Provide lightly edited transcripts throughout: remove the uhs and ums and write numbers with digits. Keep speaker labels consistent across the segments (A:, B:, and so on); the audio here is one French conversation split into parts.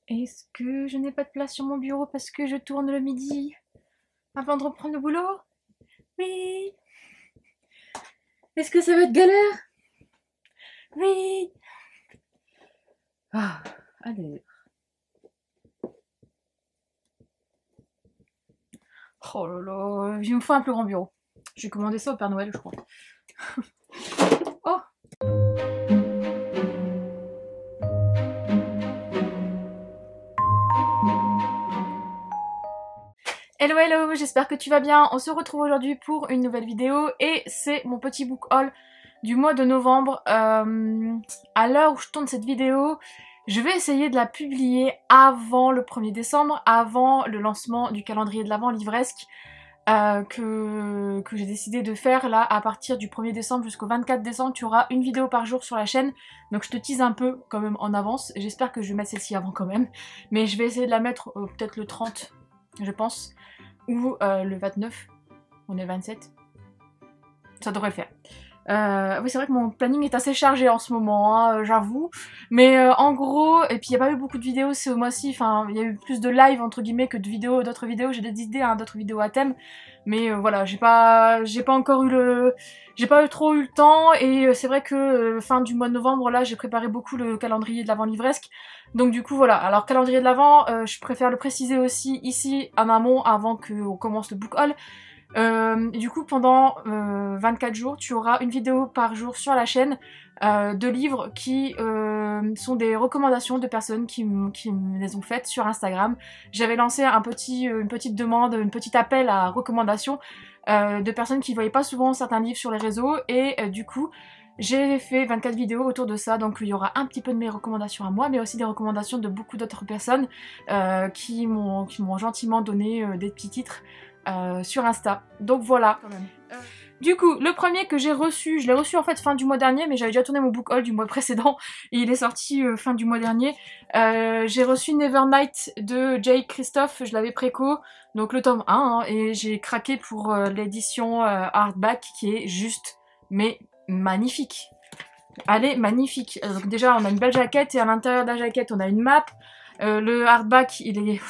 A: Est-ce que je n'ai pas de place sur mon bureau parce que je tourne le midi avant de reprendre le boulot? Oui. Est-ce que ça va être galère? Oui. Ah, allez. Oh là là, il me faut un plus grand bureau. J'ai commandé ça au Père Noël, je crois. Oh. Hello hello, j'espère que tu vas bien. On se retrouve aujourd'hui pour une nouvelle vidéo et c'est mon petit book haul du mois de novembre. À l'heure où je tourne cette vidéo, je vais essayer de la publier avant le 1er décembre, avant le lancement du calendrier de l'Avent livresque que j'ai décidé de faire là à partir du 1er décembre jusqu'au 24 décembre. Tu auras une vidéo par jour sur la chaîne, donc je te tease un peu quand même en avance. J'espère que je vais mettre celle-ci avant quand même, mais je vais essayer de la mettre peut-être le 30, je pense, ou le 29, on est le 27, ça devrait le faire. Oui, c'est vrai que mon planning est assez chargé en ce moment, hein, j'avoue. Mais en gros, et puis il n'y a pas eu beaucoup de vidéos ce mois-ci, enfin, il y a eu plus de live entre guillemets que de vidéos, d'autres vidéos. J'ai des idées, hein, d'autres vidéos à thème. Mais voilà, j'ai pas encore eu le... J'ai pas trop eu le temps, et c'est vrai que fin du mois de novembre, là, j'ai préparé beaucoup le calendrier de l'Avent livresque. Donc du coup, voilà. Alors, calendrier de l'Avent, je préfère le préciser aussi ici, en amont, avant qu'on commence le book haul. Du coup, pendant 24 jours, tu auras une vidéo par jour sur la chaîne de livres qui sont des recommandations de personnes qui me les ont faites sur Instagram. J'avais lancé une petite demande, un petit appel à recommandations de personnes qui voyaient pas souvent certains livres sur les réseaux, et du coup, j'ai fait 24 vidéos autour de ça, donc il y aura un petit peu de mes recommandations à moi, mais aussi des recommandations de beaucoup d'autres personnes qui m'ont gentiment donné des petits titres sur Insta. Donc voilà. Quand même. Du coup, le premier que j'ai reçu, je l'ai reçu en fait fin du mois dernier, mais j'avais déjà tourné mon book haul du mois précédent, et il est sorti fin du mois dernier. J'ai reçu Nevernight de Jay Christophe, je l'avais préco, donc le tome 1, hein, et j'ai craqué pour l'édition hardback qui est juste, mais magnifique. Elle est magnifique. Donc déjà, on a une belle jaquette, et à l'intérieur de la jaquette, on a une map. Le hardback, il est...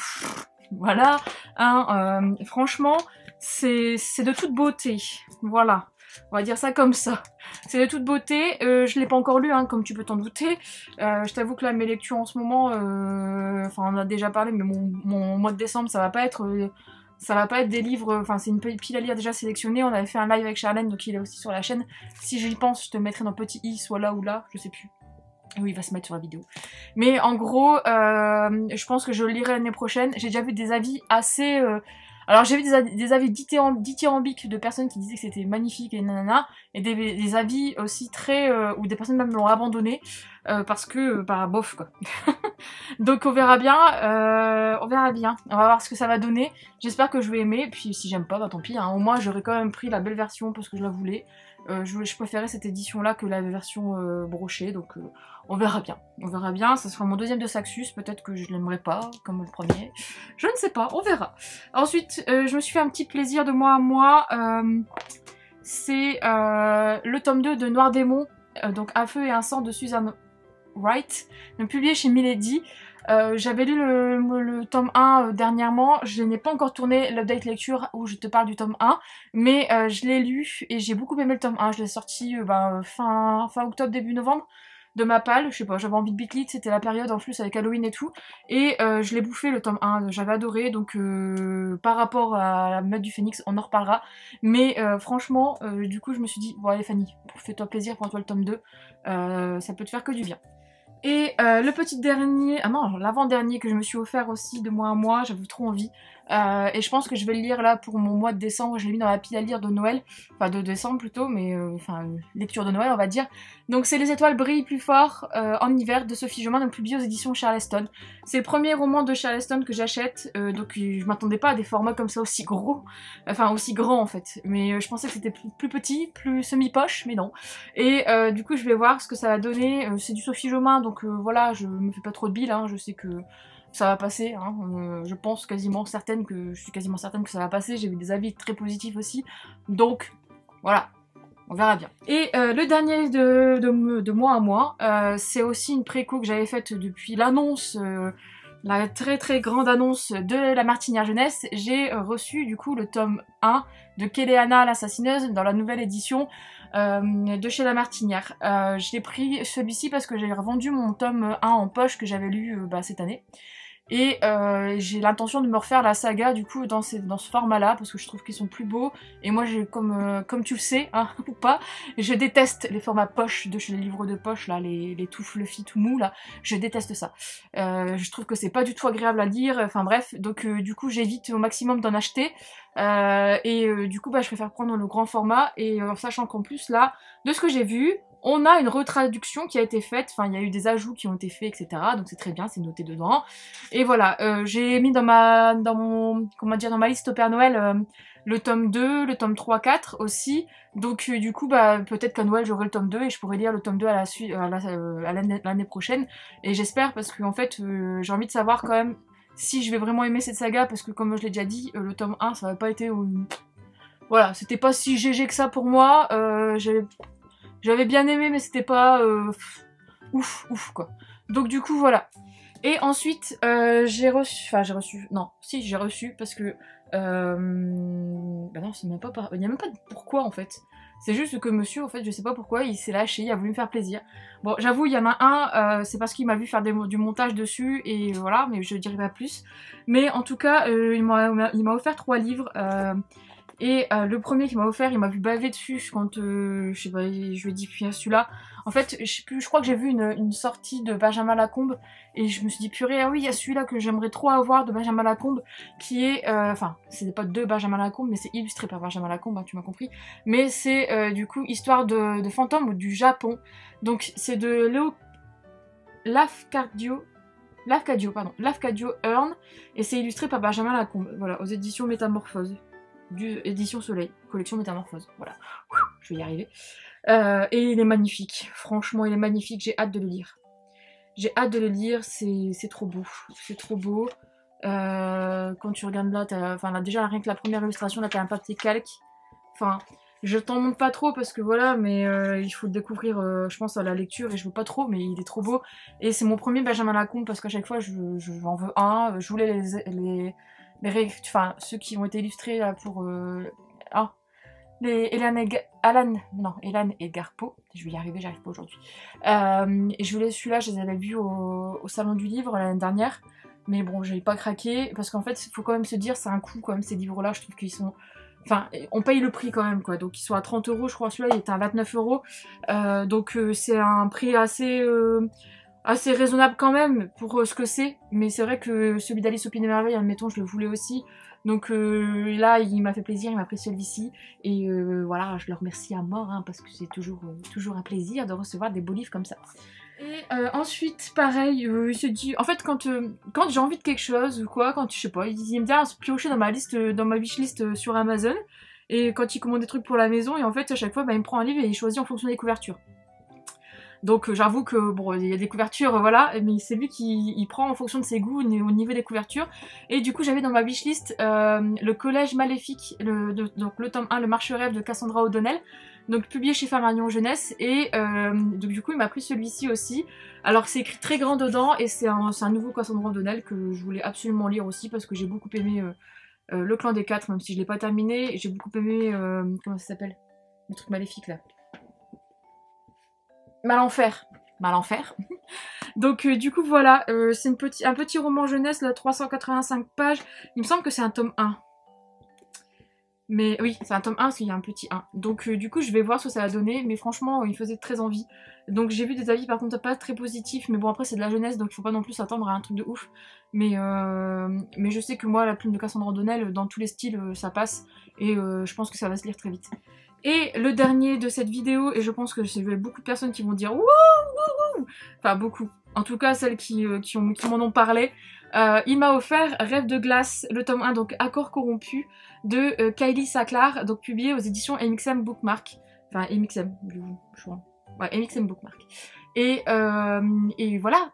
A: Voilà, hein, franchement, c'est de toute beauté, voilà, on va dire ça comme ça. C'est de toute beauté, je l'ai pas encore lu, hein, comme tu peux t'en douter. Je t'avoue que là, mes lectures en ce moment, enfin on en a déjà parlé, mais mon mois de décembre, ça va pas être des livres, enfin c'est une pile à lire déjà sélectionnée. On avait fait un live avec Charlène, donc il est aussi sur la chaîne. Si j'y pense, je te mettrai dans petit i, soit là ou là, je sais plus. Oui, il va se mettre sur la vidéo. Mais en gros, je pense que je le lirai l'année prochaine. J'ai déjà vu des avis assez... Alors j'ai vu des avis dithyrambiques de personnes qui disaient que c'était magnifique et nanana, et des avis aussi très... où des personnes même l'ont abandonné, parce que, bah, bof, quoi. Donc on verra bien, on verra bien. On va voir ce que ça va donner. J'espère que je vais aimer, puis si j'aime pas, bah tant pis, hein. Au moins j'aurais quand même pris la belle version parce que je la voulais. Je préférais cette édition là que la version brochée, donc on verra bien. On verra bien, ça sera mon deuxième de Saxus, peut-être que je l'aimerai pas comme le premier. Je ne sais pas, on verra. Ensuite, je me suis fait un petit plaisir de moi à moi. C'est le tome 2 de Noir Démon, donc Un feu et un sang de Susan Wright, donc publié chez Milady. J'avais lu le tome 1 dernièrement, je n'ai pas encore tourné l'update lecture où je te parle du tome 1, mais je l'ai lu et j'ai beaucoup aimé le tome 1, je l'ai sorti fin octobre, début novembre, de ma palle, je sais pas, j'avais envie de bitlit, c'était la période en plus avec Halloween et tout, et je l'ai bouffé le tome 1, j'avais adoré, donc par rapport à la meute du Phénix, on en reparlera, mais franchement, du coup je me suis dit, bon allez Fanny, fais-toi plaisir, prends-toi le tome 2, ça peut te faire que du bien. Et le petit dernier, ah non, l'avant-dernier que je me suis offert aussi de mois à mois, j'avais trop envie. Et je pense que je vais le lire là pour mon mois de décembre, je l'ai mis dans la pile à lire de Noël, enfin de décembre plutôt, mais enfin lecture de Noël on va dire. Donc c'est Les étoiles brillent plus fort en hiver de Sophie Jomain, donc publié aux éditions Charleston. C'est le premier roman de Charleston que j'achète, donc je m'attendais pas à des formats comme ça aussi gros, enfin aussi grands en fait. Mais je pensais que c'était plus petit, plus semi-poche, mais non. Et du coup je vais voir ce que ça va donner, c'est du Sophie Jomain, donc voilà, je me fais pas trop de bile, hein, je sais que ça va passer, hein. Je suis quasiment certaine que ça va passer, j'ai vu des avis très positifs aussi, donc voilà, On verra bien. Et le dernier de mois à mois, c'est aussi une préco que j'avais faite depuis l'annonce, la très très grande annonce de La Martinière Jeunesse. J'ai reçu du coup le tome 1 de Kéléana l'assassineuse dans la nouvelle édition de chez La Martinière. J'ai pris celui-ci parce que j'ai revendu mon tome 1 en poche que j'avais lu cette année. Et j'ai l'intention de me refaire la saga du coup dans ce format-là parce que je trouve qu'ils sont plus beaux. Et moi, comme tu le sais, hein, ou pas, je déteste les formats poche de chez les livres de poche, là, les tout fluffy, tout mou, là. Je déteste ça. Je trouve que c'est pas du tout agréable à lire. Enfin bref, donc du coup, j'évite au maximum d'en acheter. Du coup, je préfère prendre le grand format. Et sachant qu'en plus, là, de ce que j'ai vu, on a une retraduction qui a été faite, enfin il y a eu des ajouts qui ont été faits, etc. Donc c'est très bien, c'est noté dedans. Et voilà, j'ai mis dans ma liste au Père Noël le tome 2, le tome 3, 4 aussi. Donc du coup, peut-être qu'à Noël j'aurai le tome 2 et je pourrai lire le tome 2 à l'année prochaine. Et j'espère parce qu'en fait, j'ai envie de savoir quand même si je vais vraiment aimer cette saga parce que comme je l'ai déjà dit, le tome 1 ça n'a pas été... voilà, c'était pas si GG que ça pour moi. J'avais bien aimé mais c'était pas ouf quoi. Donc du coup voilà. Et ensuite j'ai reçu parce que non c'est même pas il n'y a même pas de pourquoi en fait. C'est juste que monsieur en fait je sais pas pourquoi il s'est lâché, il a voulu me faire plaisir. Bon j'avoue il y en a un c'est parce qu'il m'a vu faire du montage dessus et voilà mais je dirai pas plus. Mais en tout cas il m'a offert 3 livres et le premier qu'il m'a offert, il m'a vu baver dessus quand, je sais pas, je lui ai dit puis celui-là. En fait, je sais plus, je crois que j'ai vu une sortie de Benjamin Lacombe et je me suis dit purée, ah oui, il y a celui-là que j'aimerais trop avoir de Benjamin Lacombe qui est, enfin, c'est pas de Benjamin Lacombe, mais c'est illustré par Benjamin Lacombe, hein, tu m'as compris. Mais c'est du coup histoire de fantômes du Japon. Donc c'est de Lafcadio Hearn et c'est illustré par Benjamin Lacombe. Voilà, aux éditions Métamorphose. Édition Soleil, collection Métamorphose, voilà, je vais y arriver. Et il est magnifique, franchement il est magnifique, j'ai hâte de le lire. J'ai hâte de le lire, c'est trop beau, c'est trop beau. Quand tu regardes là, enfin là, déjà rien que la première illustration, là t'as un papier calque. Enfin, je t'en montre pas trop parce que voilà, mais il faut le découvrir, je pense, à la lecture et je veux pas trop, mais il est trop beau. Et c'est mon premier Benjamin Lacombe parce qu'à chaque fois je en veux un, je voulais enfin, ceux qui ont été illustrés là pour Elan Edgar Poe, je vais y arriver, j'arrive pas aujourd'hui. Et je voulais celui-là, je les avais vus au salon du livre l'année dernière, mais bon, j'avais pas craqué parce qu'en fait, il faut quand même se dire, c'est un coût quand même ces livres-là, je trouve qu'ils sont. Enfin, on paye le prix quand même quoi, donc ils sont à 30 €, je crois, celui-là il était à 29 €, donc c'est un prix assez raisonnable quand même pour ce que c'est, mais c'est vrai que celui d'Alice au Pays des Merveilles, admettons, je le voulais aussi. Donc là, il m'a fait plaisir, il m'a pris celui-ci. Et voilà, je le remercie à mort, hein, parce que c'est toujours un plaisir de recevoir des beaux livres comme ça. Et ensuite, pareil, il se dit... En fait, quand j'ai envie de quelque chose ou quoi, quand je sais pas, il aime bien se piocher dans ma wishlist sur Amazon. Et quand il commande des trucs pour la maison, et en fait, à chaque fois, il me prend un livre et il choisit en fonction des couvertures. Donc j'avoue que bon, il y a des couvertures, voilà, mais c'est lui qui prend en fonction de ses goûts au niveau des couvertures. Et du coup j'avais dans ma wishlist le Collège Maléfique, donc le tome 1, le Marche-Rêve de Cassandra O'Donnell, donc publié chez Flammarion Jeunesse, et donc du coup il m'a pris celui-ci aussi. Alors c'est écrit très grand dedans, et c'est un nouveau Cassandra O'Donnell que je voulais absolument lire aussi, parce que j'ai beaucoup aimé Le Clan des Quatre, même si je l'ai pas terminé, et j'ai beaucoup aimé, comment ça s'appelle, le truc maléfique là, Malenfer. Donc du coup voilà, c'est un petit roman jeunesse, là, 385 pages. Il me semble que c'est un tome 1. Mais oui, c'est un tome 1 parce qu'il y a un petit 1. Donc du coup je vais voir ce que ça va donner, mais franchement il faisait très envie. Donc j'ai vu des avis par contre pas très positifs, mais bon après c'est de la jeunesse donc il faut pas non plus s'attendre à un truc de ouf. Mais je sais que moi la plume de Cassandra O'Donnell, dans tous les styles ça passe, et je pense que ça va se lire très vite. Et le dernier de cette vidéo, et je pense que j'ai beaucoup de personnes qui vont dire wouh, wouh, wouh, enfin beaucoup, en tout cas celles qui m'en ont parlé, il m'a offert Rêve de glace, le tome 1, donc Accord corrompu, de Kylie Sacklar, donc publié aux éditions MXM Bookmark, enfin MXM, je crois, ouais, MXM Bookmark. Et voilà,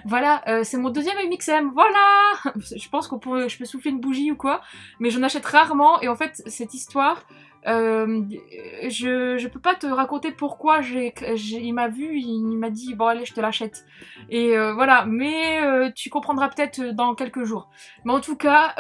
A: voilà, c'est mon deuxième MXM, voilà. Je pense je peux souffler une bougie ou quoi, mais j'en achète rarement, et en fait cette histoire, Je peux pas te raconter pourquoi il m'a vu, il m'a dit bon allez je te l'achète. Et voilà, mais tu comprendras peut-être dans quelques jours. Mais en tout cas,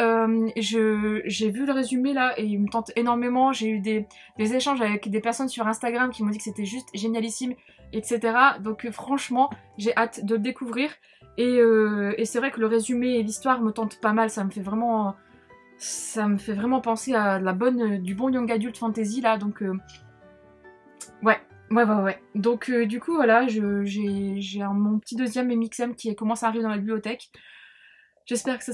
A: j'ai vu le résumé là et il me tente énormément. J'ai eu des échanges avec des personnes sur Instagram qui m'ont dit que c'était juste génialissime, etc. Donc franchement, j'ai hâte de le découvrir. Et c'est vrai que le résumé et l'histoire me tentent pas mal, ça me fait vraiment penser à du bon young adult fantasy là, donc ouais. Donc du coup voilà, j'ai mon petit deuxième MXM qui commence à arriver dans la bibliothèque. J'espère que ça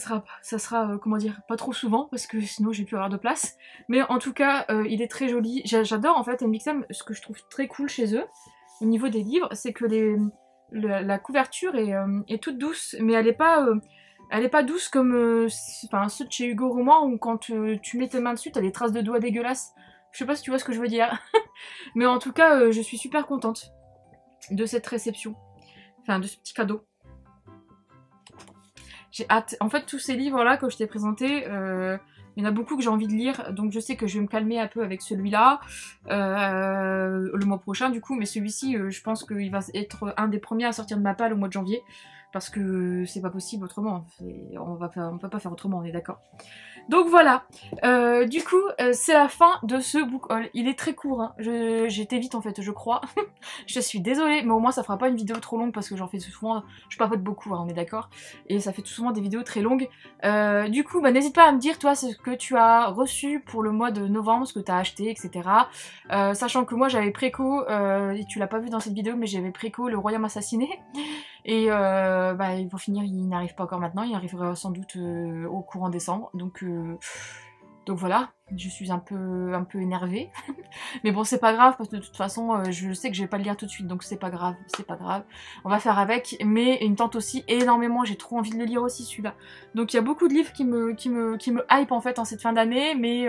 A: sera comment dire, pas trop souvent parce que sinon j'ai plus avoir de place. Mais en tout cas, il est très joli. J'adore en fait MXM, ce que je trouve très cool chez eux au niveau des livres, c'est que la couverture est toute douce, mais elle est pas douce comme ceux de chez Hugo Roman où quand tu mets tes mains dessus, t'as des traces de doigts dégueulasses. Je sais pas si tu vois ce que je veux dire. Mais en tout cas, je suis super contente de cette réception. Enfin, de ce petit cadeau. J'ai hâte. En fait, tous ces livres-là que je t'ai présentés, il y en a beaucoup que j'ai envie de lire, donc je sais que je vais me calmer un peu avec celui-là le mois prochain du coup, mais celui-ci, je pense qu'il va être un des premiers à sortir de ma palle au mois de janvier, parce que c'est pas possible autrement, on peut pas faire autrement, on est d'accord. Donc voilà, du coup, c'est la fin de ce book haul. Il est très court, hein. J'ai été vite en fait, je crois. Je suis désolée, mais au moins ça fera pas une vidéo trop longue parce que j'en fais souvent, je papote beaucoup, hein, on est d'accord. Et ça fait tout souvent des vidéos très longues. Du coup, bah, n'hésite pas à me dire, toi, ce que tu as reçu pour le mois de novembre, ce que tu as acheté, etc. Sachant que moi j'avais préco, et tu l'as pas vu dans cette vidéo, mais j'avais préco Le Royaume Assassiné. Et bah, pour finir, il n'arrive pas encore maintenant, il arrivera sans doute au courant décembre. Donc voilà, je suis un peu énervée. Mais bon, c'est pas grave, parce que de toute façon, je sais que je vais pas le lire tout de suite, donc c'est pas grave, c'est pas grave. On va faire avec, mais il me tente aussi énormément, j'ai trop envie de le lire aussi celui-là. Donc il y a beaucoup de livres qui me hype en fait en cette fin d'année, mais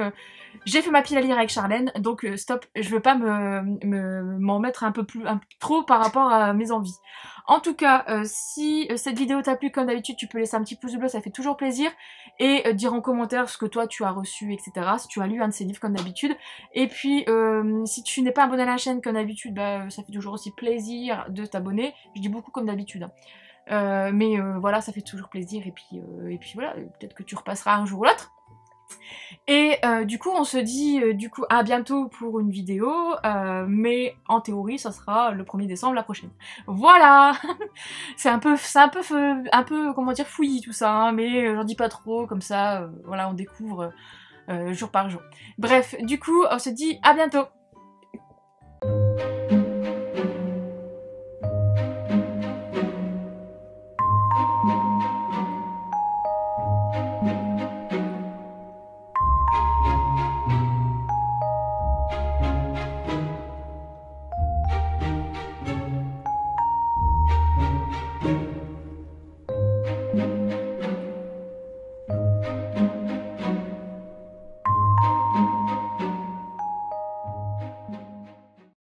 A: j'ai fait ma pile à lire avec Charlène, donc stop, je veux pas m'en mettre un peu trop par rapport à mes envies. En tout cas, si cette vidéo t'a plu, comme d'habitude, tu peux laisser un petit pouce bleu, ça fait toujours plaisir. Et dire en commentaire ce que toi tu as reçu, etc. Si tu as lu un de ces livres comme d'habitude. Et puis, si tu n'es pas abonné à la chaîne comme d'habitude, bah, ça fait toujours aussi plaisir de t'abonner. Je dis beaucoup comme d'habitude. Mais voilà, ça fait toujours plaisir. Et puis voilà, peut-être que tu repasseras un jour ou l'autre. Et du coup on se dit à bientôt pour une vidéo, mais en théorie ça sera le 1er décembre la prochaine. Voilà. C'est un peu comment dire fouillis tout ça, hein, mais j'en dis pas trop, comme ça voilà, on découvre jour par jour. Bref, du coup on se dit à bientôt.